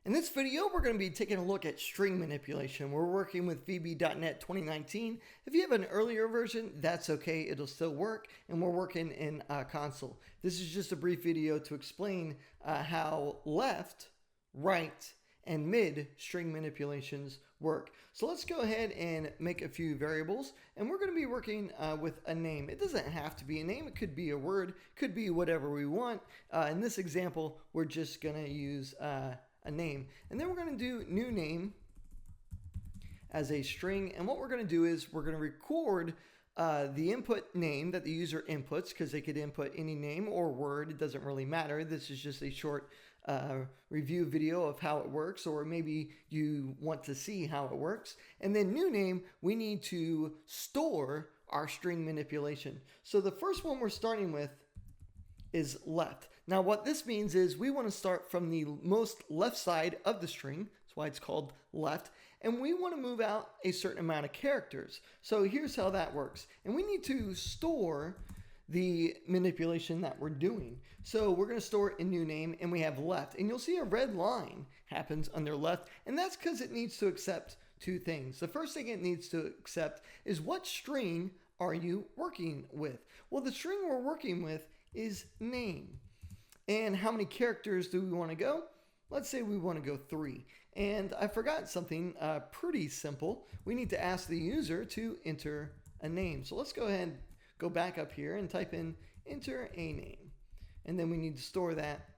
In this video, we're going to be taking a look at string manipulation. We're working with VB.NET 2019. If you have an earlier version, that's okay. It'll still work. And we're working in console. This is just a brief video to explain how left, right, and mid string manipulations work. So let's go ahead and make a few variables. And we're going to be working with a name. It doesn't have to be a name. It could be a word. Could be whatever we want. In this example, we're just going to use a name, and then we're going to do new name as a string. And what we're going to do is we're going to record the input name that the user inputs, because they could input any name or word. It doesn't really matter. This is just a short review video of how it works, or maybe you want to see how it works. And then new name, we need to store our string manipulation. So the first one we're starting with is left. Now what this means is we want to start from the most left side of the string. That's why it's called left. And we want to move out a certain amount of characters. So here's how that works. And we need to store the manipulation that we're doing. So we're going to store it in new name, and we have left. And you'll see a red line happens under left. And that's because it needs to accept two things. The first thing it needs to accept is what string are you working with? Well, the string we're working with is name. And how many characters do we want to go? Let's say we want to go 3. And I forgot something pretty simple. We need to ask the user to enter a name. So let's go ahead and go back up here and type in enter a name. And then we need to store that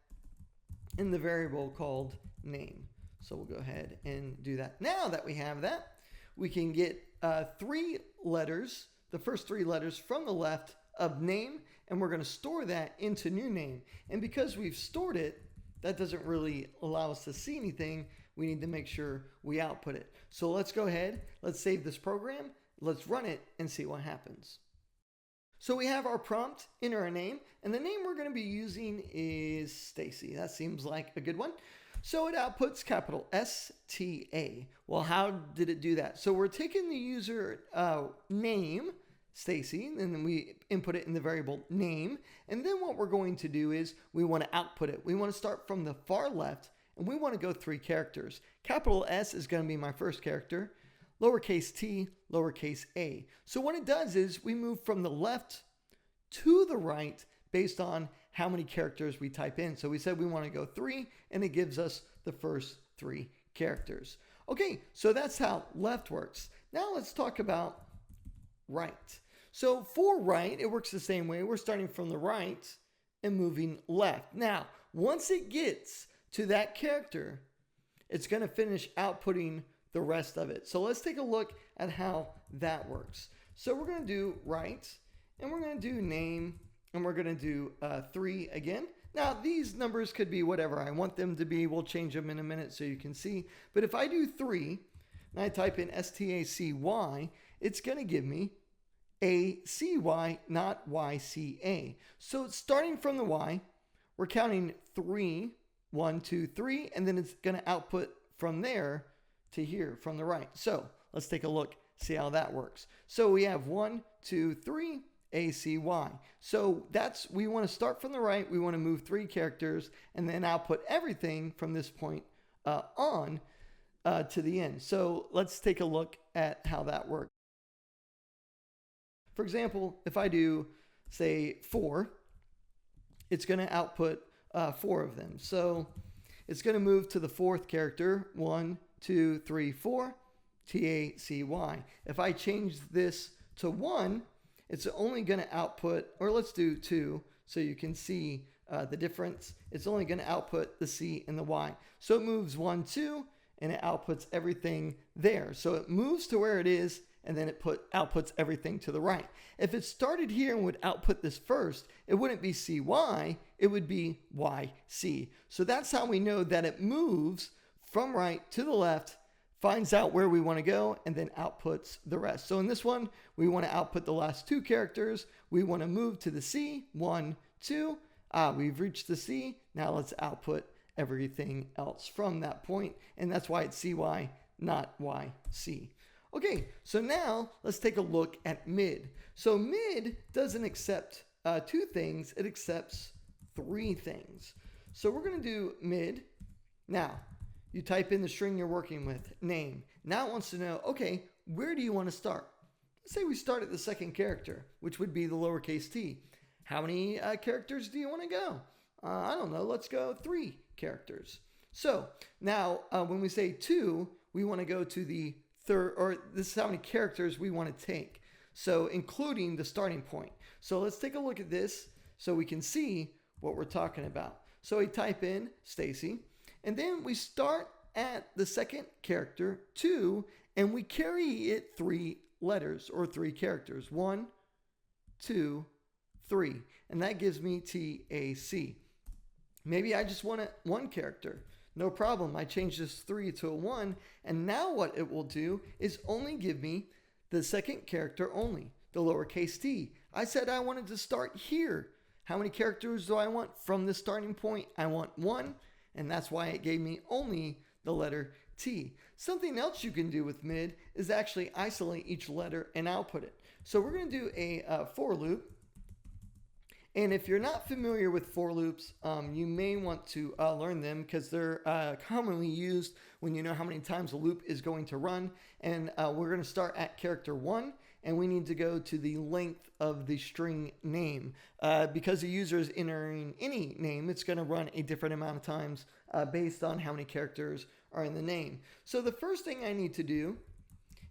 in the variable called name. So we'll go ahead and do that. Now that we have that, we can get 3 letters, the first 3 letters from the left of name, and we're going to store that into new name. And because we've stored it, that doesn't really allow us to see anything. We need to make sure we output it. So let's go ahead, let's save this program, let's run it and see what happens. So we have our prompt, enter a name, and the name we're going to be using is Stacy. That seems like a good one. So it outputs capital S-T-A. Well, how did it do that? So we're taking the user name, Stacy, and then we input it in the variable name. And then what we're going to do is we want to output it. We want to start from the far left, and we want to go 3 characters. Capital S is going to be my first character, lowercase t, lowercase a. So what it does is we move from the left to the right based on how many characters we type in. So we said we want to go 3, and it gives us the first 3 characters. Okay, so that's how left works. Now let's talk about right. So for right, it works the same way. We're starting from the right and moving left. Now, once it gets to that character, it's going to finish outputting the rest of it. So let's take a look at how that works. So we're going to do right, and we're going to do name, and we're going to do 3 again. Now, these numbers could be whatever I want them to be. We'll change them in a minute so you can see. But if I do 3, and I type in S-T-A-C-Y, it's going to give me A-C-Y, not Y-C-A. So it's starting from the Y. We're counting 3, 1, 2, 3, and then it's going to output from there to here from the right. So let's take a look, see how that works. So we have 1, 2, 3, A-C-Y. So we want to start from the right. We want to move 3 characters and then output everything from this point on to the end. So let's take a look at how that works. For example, if I do, say, 4, it's going to output 4 of them. So it's going to move to the 4th character, 1, 2, 3, 4, T-A-C-Y. If I change this to 1, it's only going to output, or let's do 2 so you can see the difference. It's only going to output the C and the Y. So it moves 1, 2, and it outputs everything there. So it moves to where it is, and then it outputs everything to the right. If it started here and would output this first, it wouldn't be CY, it would be YC. So that's how we know that it moves from right to the left, finds out where we want to go, and then outputs the rest. So in this one, we want to output the last 2 characters. We want to move to the C, 1, 2. We've reached the C. Now let's output everything else from that point. And that's why it's CY, not YC. Okay, so now let's take a look at mid. So mid doesn't accept 2 things, it accepts 3 things. So we're going to do mid. Now, You type in the string you're working with, name. Now it wants to know, okay, where do you want to start? Let's say we start at the second character, which would be the lowercase t. How many characters do you want to go? I don't know. Let's go 3 characters. So now when we say 2, we want to go to the third, or this is how many characters we want to take. So including the starting point. So let's take a look at this so we can see what we're talking about. So we type in Stacy, and then we start at the second character, 2, and we carry it 3 letters or 3 characters. 1, 2, 3. And that gives me TAC. Maybe I just want 1 character. No problem. I change this 3 to a 1. And now what it will do is only give me the second character only, the lowercase t. I said I wanted to start here. How many characters do I want from the starting point? I want 1. And that's why it gave me only the letter T. Something else you can do with mid is actually isolate each letter and output it. So we're going to do a for loop. And if you're not familiar with for loops, you may want to learn them because they're commonly used when you know how many times a loop is going to run. And we're going to start at character 1, and we need to go to the length of the string name. Because the user is entering any name, it's going to run a different amount of times based on how many characters are in the name. So the first thing I need to do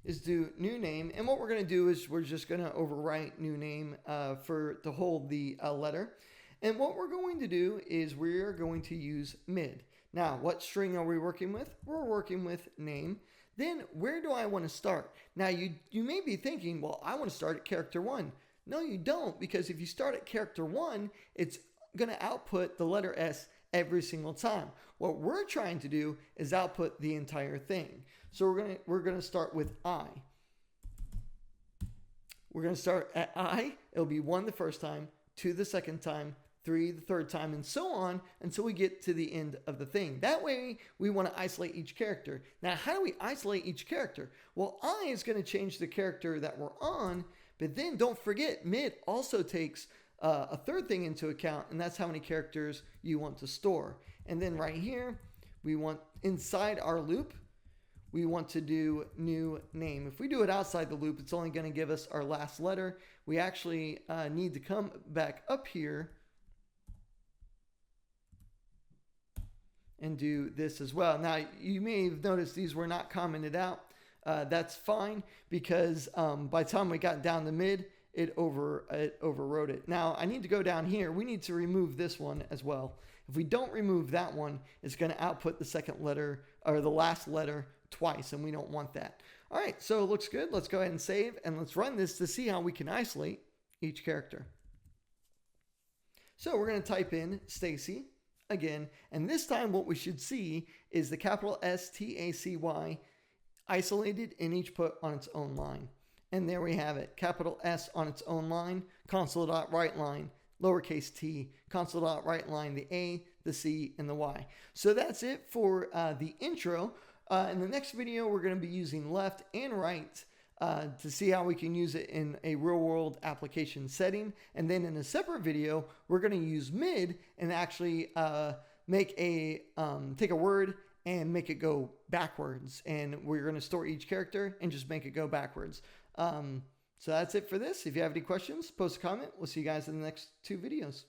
is do new name, and what we're going to do is we're just going to overwrite new name to hold the letter. And what we're going to do is we're going to use mid. Now, what string are we working with? We're working with name. Then where do I want to start? Now you may be thinking, well, I want to start at character 1. No, you don't, because if you start at character 1, it's going to output the letter S every single time. What we're trying to do is output the entire thing. So we're going to start with I. We're going to start at I. It'll be 1 the first time, 2 the second time, 3 the third time, and so on until we get to the end of the thing. That way, we want to isolate each character. Now, how do we isolate each character? Well, I is going to change the character that we're on, but then don't forget, mid also takes a third thing into account, and that's how many characters you want to store. And then right here, we want inside our loop, we want to do new name. If we do it outside the loop, it's only going to give us our last letter. We actually need to come back up here and do this as well. Now, you may have noticed these were not commented out. That's fine because by the time we got down to mid, it overwrote it. Now, I need to go down here. We need to remove this one as well. If we don't remove that one, it's going to output the second letter or the last letter twice, and we don't want that. All right, so it looks good. Let's go ahead and save, and let's run this to see how we can isolate each character. So we're going to type in Stacy again, and this time what we should see is the capital S-T-A-C-Y isolated and each put on its own line. And there we have it, capital S on its own line, console.writeLine, lowercase t, console.writeLine, the A, the C, and the Y. So that's it for the intro. In the next video, we're going to be using left and right to see how we can use it in a real-world application setting. And then in a separate video, we're going to use mid and actually take a word and make it go backwards. And we're going to store each character and just make it go backwards. So that's it for this. If you have any questions, post a comment. We'll see you guys in the next 2 videos.